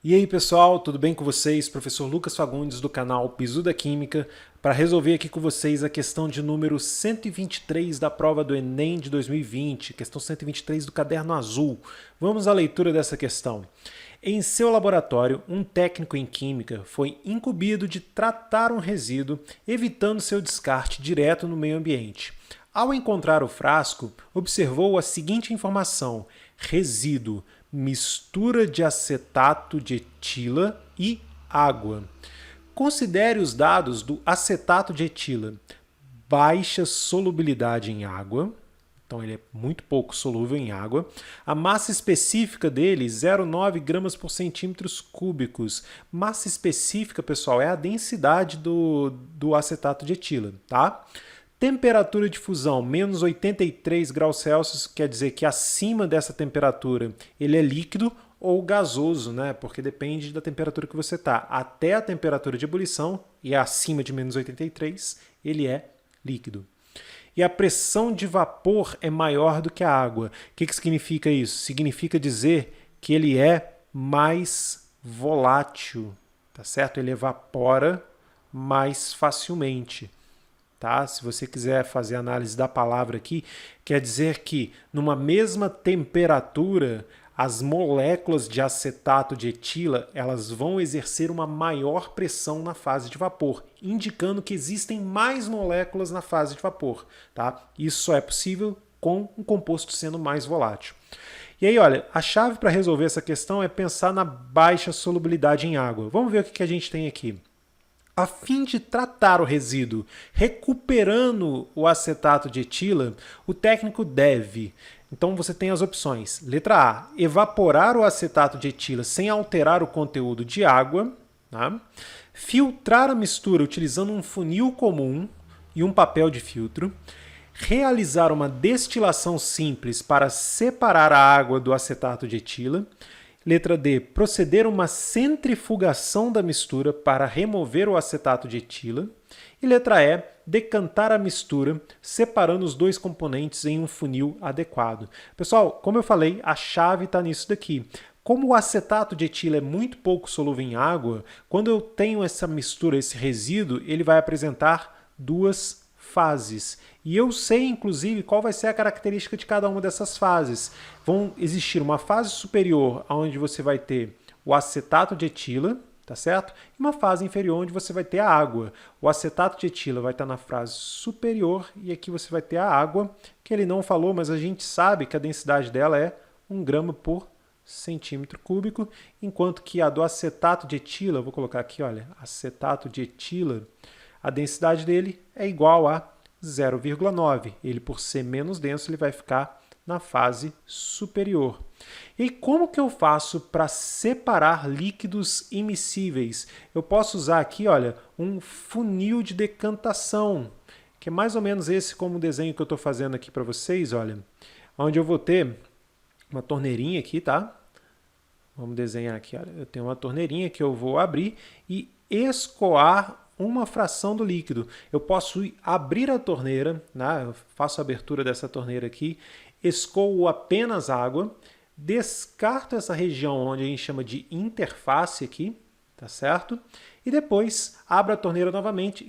E aí pessoal, tudo bem com vocês? Professor Lucas Fagundes do canal Bizu da Química para resolver aqui com vocês a questão de número 123 da prova do Enem de 2020, questão 123 do caderno azul. Vamos à leitura dessa questão. Em seu laboratório, um técnico em química foi incumbido de tratar um resíduo, evitando seu descarte direto no meio ambiente. Ao encontrar o frasco, observou a seguinte informação: resíduo, mistura de acetato de etila e água. Considere os dados do acetato de etila: baixa solubilidade em água, então ele é muito pouco solúvel em água. A massa específica dele, 0,9 gramas por centímetros cúbicos. Massa específica, pessoal, é a densidade do acetato de etila, tá? Temperatura de fusão, menos 83 graus Celsius, quer dizer que acima dessa temperatura ele é líquido ou gasoso, né? Porque depende da temperatura que você está. Até a temperatura de ebulição, e acima de menos 83, ele é líquido. E a pressão de vapor é maior do que a água. O que significa isso? Significa dizer que ele é mais volátil, tá certo? Ele evapora mais facilmente. Tá? Se você quiser fazer análise da palavra aqui, quer dizer que numa mesma temperatura, as moléculas de acetato de etila elas vão exercer uma maior pressão na fase de vapor, indicando que existem mais moléculas na fase de vapor. Tá? Isso só é possível com um composto sendo mais volátil. E aí, olha, a chave para resolver essa questão é pensar na baixa solubilidade em água. Vamos ver o que a gente tem aqui. A fim de tratar o resíduo, recuperando o acetato de etila, o técnico deve... Então você tem as opções. Letra A, evaporar o acetato de etila sem alterar o conteúdo de água. Tá? Filtrar a mistura utilizando um funil comum e um papel de filtro. Realizar uma destilação simples para separar a água do acetato de etila. Letra D, proceder a uma centrifugação da mistura para remover o acetato de etila. E letra E, decantar a mistura, separando os dois componentes em um funil adequado. Pessoal, como eu falei, a chave está nisso daqui. Como o acetato de etila é muito pouco solúvel em água, quando eu tenho essa mistura, esse resíduo, ele vai apresentar duas fases. E eu sei, inclusive, qual vai ser a característica de cada uma dessas fases. Vão existir uma fase superior, onde você vai ter o acetato de etila, tá certo? E uma fase inferior, onde você vai ter a água. O acetato de etila vai estar na fase superior e aqui você vai ter a água, que ele não falou, mas a gente sabe que a densidade dela é 1 grama por centímetro cúbico, enquanto que a do acetato de etila, vou colocar aqui, olha, acetato de etila, a densidade dele é igual a 0,9. Ele, por ser menos denso, ele vai ficar na fase superior. E como que eu faço para separar líquidos immiscíveis? Eu posso usar aqui, olha, um funil de decantação, que é mais ou menos esse como o desenho que eu estou fazendo aqui para vocês, olha, onde eu vou ter uma torneirinha aqui, tá? Vamos desenhar aqui, olha, eu tenho uma torneirinha que eu vou abrir e escoar uma fração do líquido. Eu posso abrir a torneira, né? Eu faço a abertura dessa torneira aqui, escoo apenas água, descarto essa região onde a gente chama de interface aqui, tá certo? E depois abro a torneira novamente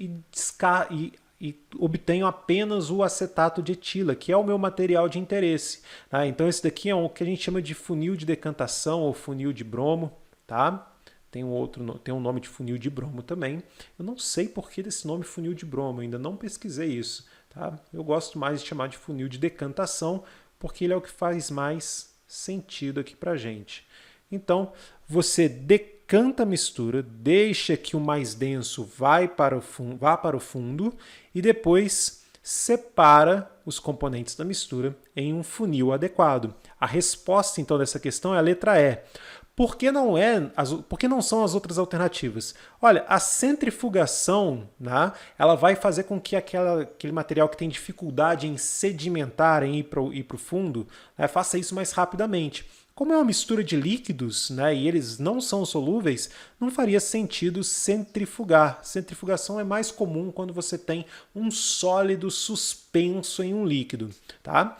e obtenho apenas o acetato de etila, que é o meu material de interesse. Tá? Então esse daqui é o que a gente chama de funil de decantação ou funil de bromo, tá? Tem um nome de funil de bromo também. Eu não sei por que desse nome funil de bromo, ainda não pesquisei isso. Tá? Eu gosto mais de chamar de funil de decantação, porque ele é o que faz mais sentido aqui para a gente. Então, você decanta a mistura, deixa que o mais denso vá para o fundo e depois separa os componentes da mistura em um funil adequado. A resposta, então, dessa questão é a letra E. Por que não são as outras alternativas? Olha, a centrifugação, né, ela vai fazer com que aquele material que tem dificuldade em sedimentar, em ir para o fundo, né, faça isso mais rapidamente. Como é uma mistura de líquidos, né, e eles não são solúveis, não faria sentido centrifugar. Centrifugação é mais comum quando você tem um sólido suspenso em um líquido. Tá?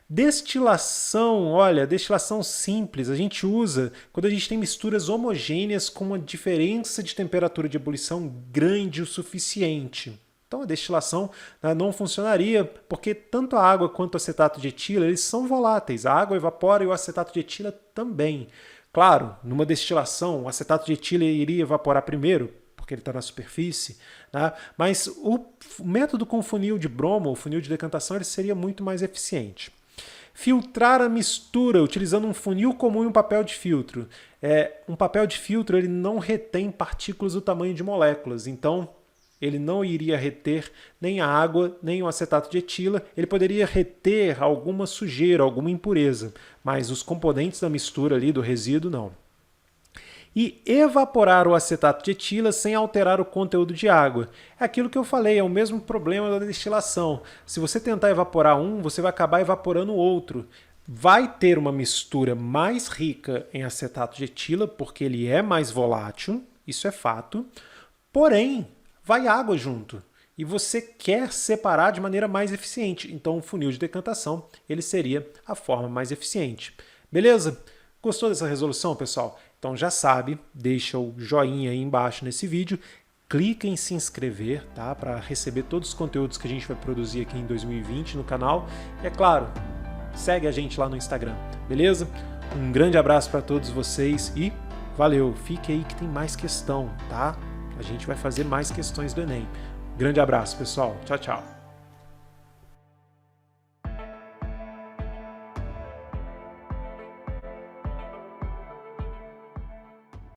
Destilação, olha, destilação simples, a gente usa quando a gente tem misturas homogêneas com uma diferença de temperatura de ebulição grande o suficiente. Então a destilação não funcionaria porque tanto a água quanto o acetato de etila eles são voláteis. A água evapora e o acetato de etila também. Claro, numa destilação o acetato de etila iria evaporar primeiro, porque ele está na superfície, né? Mas o método com funil de bromo, o funil de decantação, ele seria muito mais eficiente. Filtrar a mistura utilizando um funil comum e um papel de filtro. Um papel de filtro ele não retém partículas do tamanho de moléculas, então ele não iria reter nem a água, nem o acetato de etila. Ele poderia reter alguma sujeira, alguma impureza, mas os componentes da mistura ali, do resíduo, não. E evaporar o acetato de etila sem alterar o conteúdo de água. É aquilo que eu falei, é o mesmo problema da destilação. Se você tentar evaporar um, você vai acabar evaporando o outro. Vai ter uma mistura mais rica em acetato de etila, porque ele é mais volátil, isso é fato, porém, vai água junto. E você quer separar de maneira mais eficiente. Então o funil de decantação ele seria a forma mais eficiente. Beleza? Gostou dessa resolução, pessoal? Então já sabe, deixa o joinha aí embaixo nesse vídeo, clica em se inscrever, tá? Para receber todos os conteúdos que a gente vai produzir aqui em 2020 no canal. E é claro, segue a gente lá no Instagram, beleza? Um grande abraço para todos vocês e valeu! Fique aí que tem mais questão, tá? A gente vai fazer mais questões do Enem. Grande abraço, pessoal. Tchau, tchau.